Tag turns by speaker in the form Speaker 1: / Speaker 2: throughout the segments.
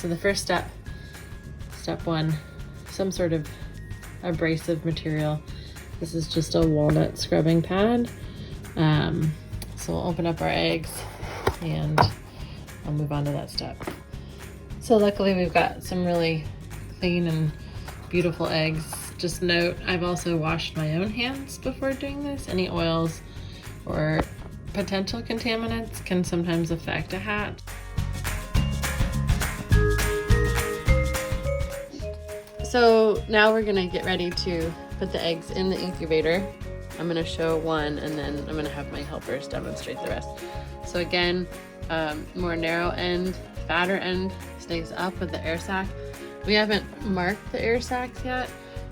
Speaker 1: So the first step, step one, some sort of abrasive material. This is just a walnut scrubbing pad. So we'll open up our eggs and I'll move on to that step. So luckily we've got some really clean and beautiful eggs. Just note, I've also washed my own hands before doing this. Any oils or potential contaminants can sometimes affect a hatch. So now we're gonna get ready to put the eggs in the incubator. I'm gonna show one and then I'm gonna have my helpers demonstrate the rest. So again, more narrow end, fatter end stays up with the air sac. We haven't marked the air sacs yet.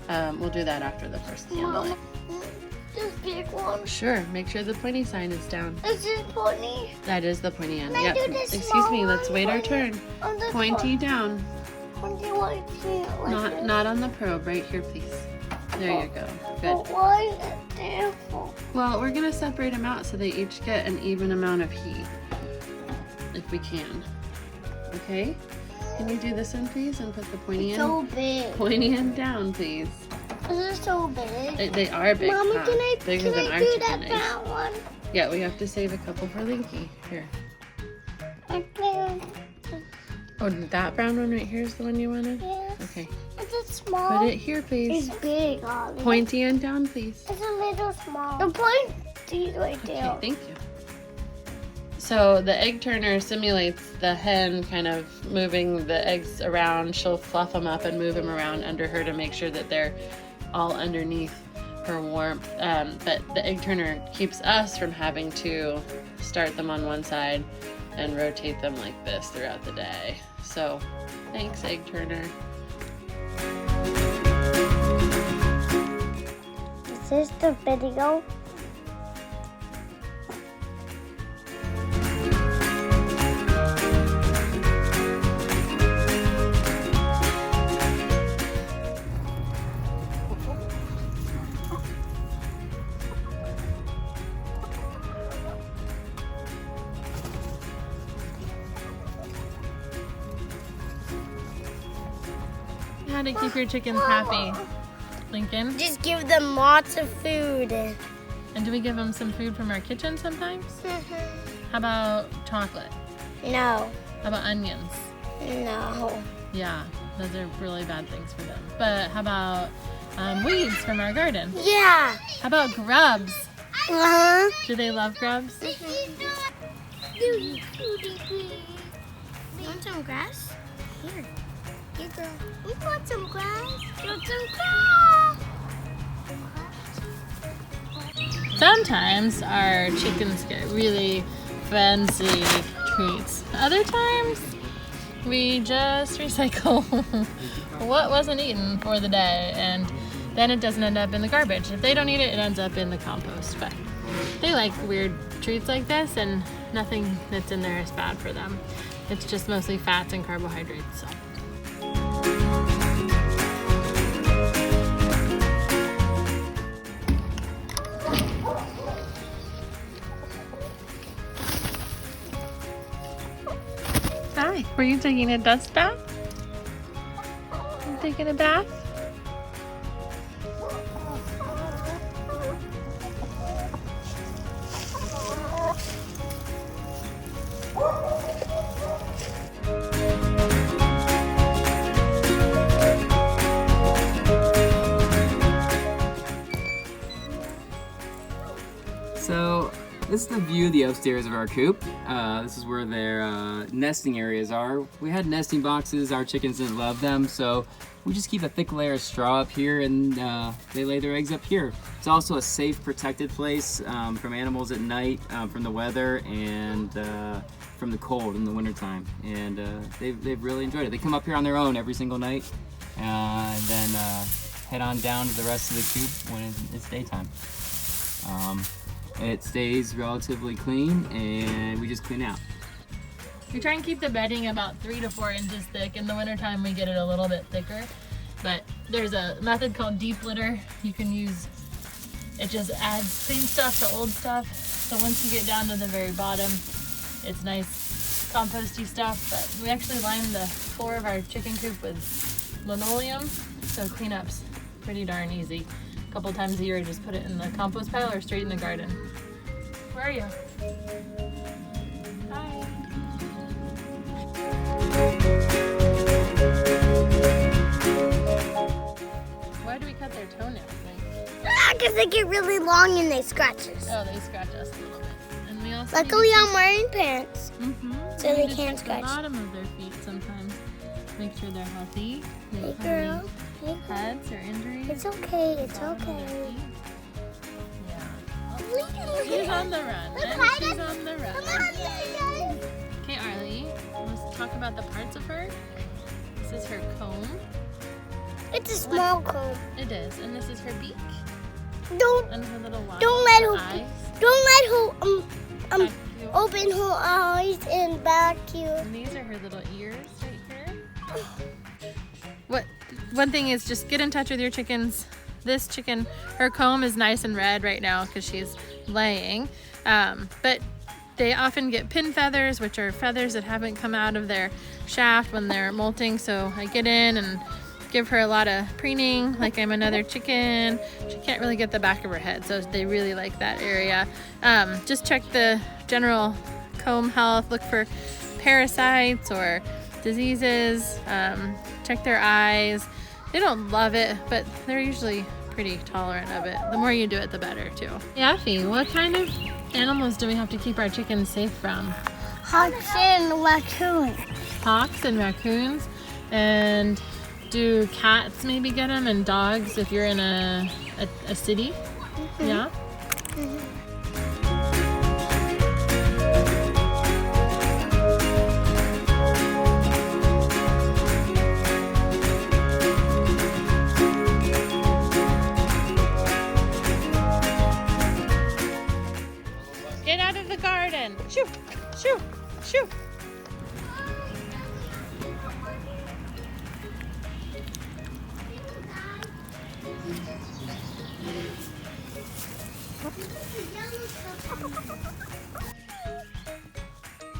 Speaker 1: We'll do that after the first handling.
Speaker 2: This big one.
Speaker 1: Sure, make sure the pointy sign is down.
Speaker 2: Is this pointy?
Speaker 1: That is the pointy end.
Speaker 2: Can I
Speaker 1: Yep.
Speaker 2: do this
Speaker 1: Excuse me,
Speaker 2: small
Speaker 1: let's
Speaker 2: one?
Speaker 1: wait our turn.
Speaker 2: On this
Speaker 1: Pointy down.
Speaker 2: one? Pointy one, like
Speaker 1: Not on the probe, right here, please. There you go. Good.
Speaker 2: But why is it there for?
Speaker 1: Well, we're gonna separate them out so they each get an even amount of heat, if we can. Okay? Can you do this one, please, and put the pointy end?
Speaker 2: So big.
Speaker 1: Pointy end down, please.
Speaker 2: This is so big.
Speaker 1: They are big,
Speaker 2: Mama,
Speaker 1: huh?
Speaker 2: can I
Speaker 1: Bigger than our
Speaker 2: do
Speaker 1: chicken
Speaker 2: that
Speaker 1: eggs.
Speaker 2: brown one?
Speaker 1: Yeah, we have to save a couple for Linky. Here.
Speaker 2: Okay.
Speaker 1: Oh, that brown one right here is the one you wanted?
Speaker 2: Yes.
Speaker 1: Okay.
Speaker 2: It's a small.
Speaker 1: Put it here, please.
Speaker 2: It's big, Ollie.
Speaker 1: Pointy end down, please.
Speaker 2: It's a little small. The pointy right there.
Speaker 1: Okay, thank you. So the egg turner simulates the hen kind of moving the eggs around. She'll fluff them up and move them around under her to make sure that they're all underneath her warmth. But the egg turner keeps us from having to start them on one side and rotate them like this throughout the day. So thanks, egg turner.
Speaker 2: Is this the video?
Speaker 1: How to keep your chickens happy, Lincoln?
Speaker 2: Just give them lots of food.
Speaker 1: And do we give them some food from our kitchen sometimes? How about chocolate?
Speaker 2: No.
Speaker 1: How about onions?
Speaker 2: No.
Speaker 1: Yeah, those are really bad things for them. But how about weeds from our garden?
Speaker 2: Yeah.
Speaker 1: How about grubs?
Speaker 2: Uh-huh.
Speaker 1: Do they love grubs?
Speaker 2: You want some grass? Here. Here, girl. We want some grass. You want some grass?
Speaker 1: Sometimes our chickens get really fancy treats. Other times, we just recycle what wasn't eaten for the day, and then it doesn't end up in the garbage. If they don't eat it, it ends up in the compost. But they like weird treats like this, and nothing that's in there is bad for them. It's just mostly fats and carbohydrates. So. Hi, were you taking a dust bath? You taking a bath?
Speaker 3: So this is the view of the upstairs of our coop. This is where their nesting areas are. We had nesting boxes, our chickens didn't love them, so we just keep a thick layer of straw up here and they lay their eggs up here. It's also a safe, protected place from animals at night, from the weather, and from the cold in the wintertime. And they've really enjoyed it. They come up here on their own every single night and then head on down to the rest of the coop when it's daytime. It stays relatively clean and we just clean out.
Speaker 1: We try and keep the bedding about 3 to 4 inches thick. In the wintertime we get it a little bit thicker, but there's a method called deep litter you can use. It just adds clean stuff to old stuff, so once you get down to the very bottom, it's nice composty stuff, but we actually lined the floor of our chicken coop with linoleum, so cleanup's pretty darn easy. A couple times a year, I just put it in the compost pile or straight in the garden. Where are you? Hi. Why do we cut their toenails?
Speaker 2: Because they get really long and they scratch us.
Speaker 1: Oh, they scratch us a little bit. And we also
Speaker 2: Luckily, I'm wearing pants, so
Speaker 1: we
Speaker 2: they
Speaker 1: need to
Speaker 2: can't
Speaker 1: check
Speaker 2: scratch.
Speaker 1: the bottom of their feet sometimes. Make sure they're healthy. They
Speaker 2: Hey,
Speaker 1: don't have
Speaker 2: girl.
Speaker 1: any
Speaker 2: Hey, girl.
Speaker 1: cuts or injuries.
Speaker 2: It's okay. It's
Speaker 1: Bottom of their
Speaker 2: okay.
Speaker 1: feet. Yeah.
Speaker 2: Look
Speaker 1: She's on the run.
Speaker 2: Look,
Speaker 1: And
Speaker 2: Ida.
Speaker 1: she's on the run. Okay, Arlie, let's talk about the parts of her. This is her comb.
Speaker 2: It's a small comb.
Speaker 1: It is. And this is her beak.
Speaker 2: Don't
Speaker 1: And her little wattles.
Speaker 2: Don't let
Speaker 1: her
Speaker 2: her-
Speaker 1: eyes.
Speaker 2: don't let her
Speaker 1: Back you.
Speaker 2: open her eyes and back you.
Speaker 1: And these are her little ears right here. One thing is just get in touch with your chickens. This chicken, her comb is nice and red right now because she's laying. But they often get pin feathers, which are feathers that haven't come out of their shaft when they're molting. So I get in and give her a lot of preening like I'm another chicken. She can't really get the back of her head, so they really like that area. Just check the general comb health, look for parasites or diseases, check their eyes. They don't love it, but they're usually pretty tolerant of it. The more you do it, the better too. Yaffy, what kind of animals do we have to keep our chickens safe from?
Speaker 2: Hawks and raccoons.
Speaker 1: Hawks and raccoons. And do cats maybe get them, and dogs if you're in a city? Yeah? Get out of the garden. Shoo, shoo, shoo.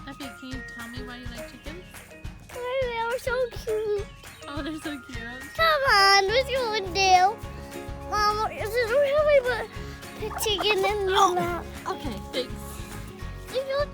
Speaker 1: Effie, can you tell me why you like chickens?
Speaker 2: They're so cute.
Speaker 1: Oh, they're so cute.
Speaker 2: Come on, let's go and do. Mom, this is how we put the chicken in your lap.
Speaker 1: Okay, thanks.
Speaker 2: You know,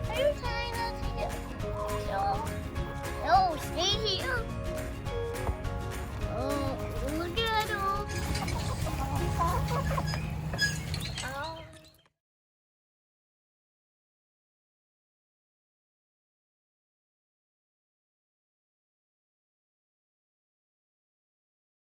Speaker 2: are you trying not to get no, stay here. Oh, look at them.